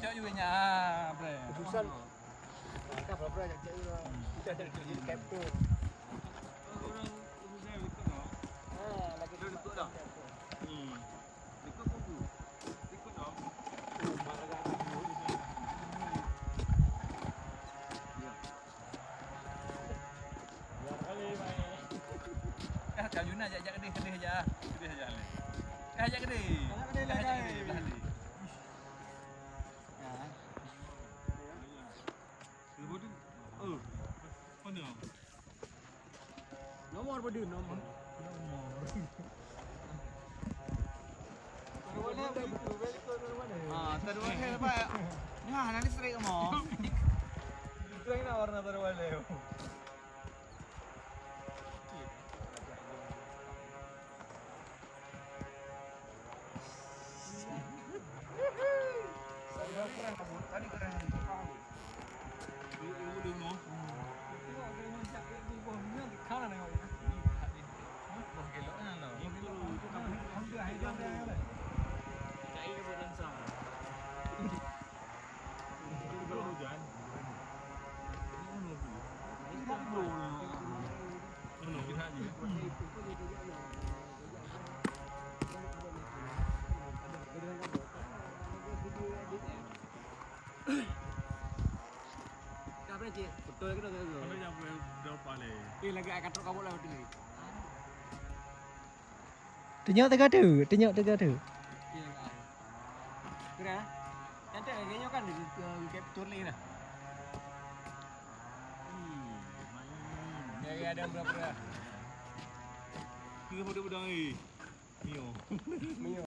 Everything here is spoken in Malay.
cak juga nya. Bre. Keputusan. Kan berapa aja cak juga. Kita ada di Kempo. Orang saya itu no. Lagi Ikut dah. Ikut buku. Ikut dong. Kau Yuna ajak kedih aja. Kedih aja le. Kau ajak kedih. Ajak kedih belah ni. Ya. Kemudian mana? Nomor berdua nomor. Terus apa? Nah, nanti straight mo. Straight na warna terwale. Tadi keren. Ibu dulu. Betul kita tu. Mana yang berapa le? Lagi akan truk kabut lah betul ni. Tengok tengah tu. Kira. Nanti kayaknya kan di capture ni dah. Ya ada berapa? Tiga budak-budak ni. Mio.